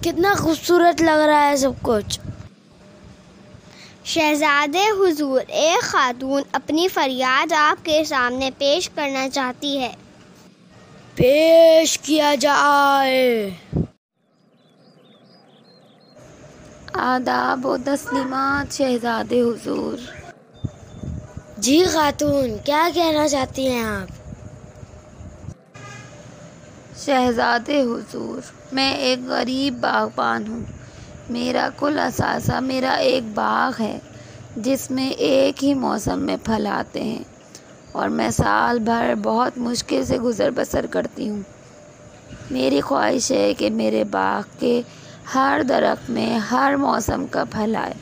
کتنا خوبصورت لگ رہا ہے سب کچھ۔ شہزادے حضور، ایک خاتون اپنی فریاد آپ کے سامنے پیش کرنا چاہتی ہے۔ پیش کیا جائے۔ آداب و تسلیمات شہزادے حضور۔ جی خاتون، کیا کہنا چاہتی ہیں آپ؟ شہزادے حضور، میں ایک غریب باغبان ہوں۔ میرا کل اثاثہ میرا ایک باغ ہے جس میں ایک ہی موسم میں پھل آتے ہیں، اور میں سال بھر بہت مشکل سے گزر بسر کرتی ہوں۔ میری خواہش ہے کہ میرے باغ کے ہر درخت میں ہر موسم کا پھل آئے،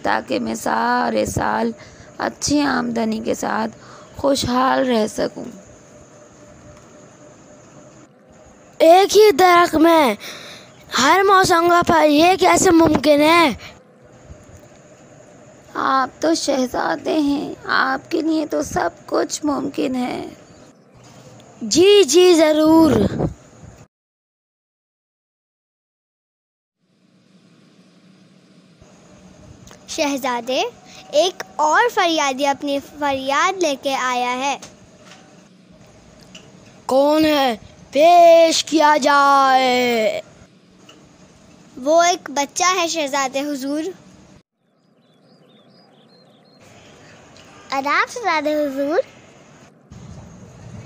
تاکہ میں سارے سال اچھی آمدنی کے ساتھ خوشحال رہ سکوں۔ ایک ہی درخت میں ہر موسم کا پھل، یہ کیسے ممکن ہے؟ آپ تو شہزادے ہیں، آپ کے لیے تو سب کچھ ممکن ہے۔ جی جی ضرور۔ شہزادے، ایک اور فریادی اپنی فریاد لے کے آیا ہے۔ کون ہے؟ پیش کیا جائے۔ وہ ایک بچہ ہے شہزادے حضور۔ آداب شہزادے حضور۔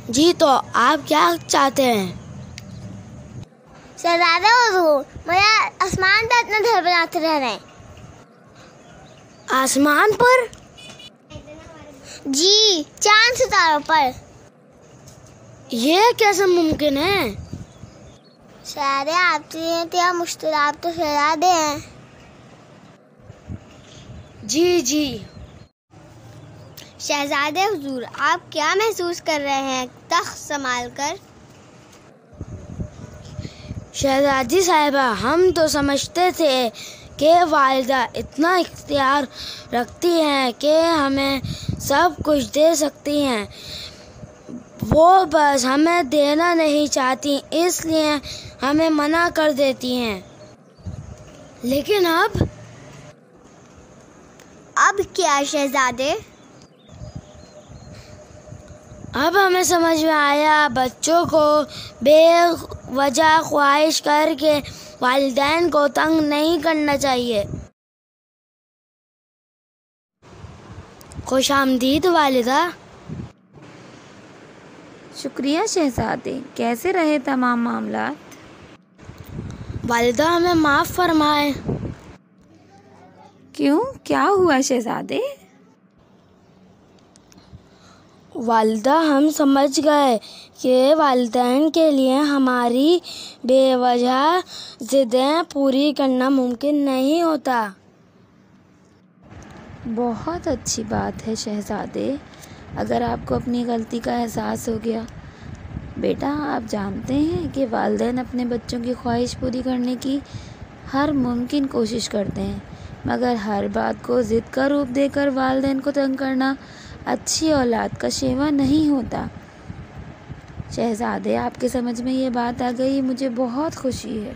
جی تو آپ کیا چاہتے ہیں؟ شہزادے حضور، مجھے آسمان پہ اپنا گھر بناتے رہنا ہے۔ آسمان پر؟ جی، چاند ستاروں پر۔ یہ کیسے ممکن ہے؟ شہزادے، آپ سے مشکل، آپ تو شہزادے ہیں۔ جی جی۔ شہزادے حضور، آپ کیا محسوس کر رہے ہیں تخت سنبھال کر؟ شہزادی صاحبہ، ہم تو سمجھتے تھے کہ والدہ اتنا اختیار رکھتی ہیں کہ ہمیں سب کچھ دے سکتی ہیں، وہ بس ہمیں دینا نہیں چاہتی، اس لیے ہمیں منع کر دیتی ہیں۔ لیکن اب کیا شہزادے؟ اب ہمیں سمجھ میں آیا، بچوں کو بے وجہ خواہش کر کے والدین کو تنگ نہیں کرنا چاہیے۔ خوش آمدید والدہ۔ شکریہ شہزادے، کیسے رہے تمام معاملات؟ والدہ ہمیں معاف فرمائے۔ کیوں، کیا ہوا شہزادے؟ والدہ، ہم سمجھ گئے کہ والدین کے لیے ہماری بے وجہ ضدیں پوری کرنا ممکن نہیں ہوتا۔ بہت اچھی بات ہے شہزادے، اگر آپ کو اپنی غلطی کا احساس ہو گیا۔ بیٹا، آپ جانتے ہیں کہ والدین اپنے بچوں کی خواہش پوری کرنے کی ہر ممکن کوشش کرتے ہیں، مگر ہر بات کو ضد کا روپ دے کر والدین کو تنگ کرنا اچھی اولاد کا شیوا نہیں ہوتا۔ شہزادے، آپ کے سمجھ میں یہ بات آ گئی، مجھے بہت خوشی ہے۔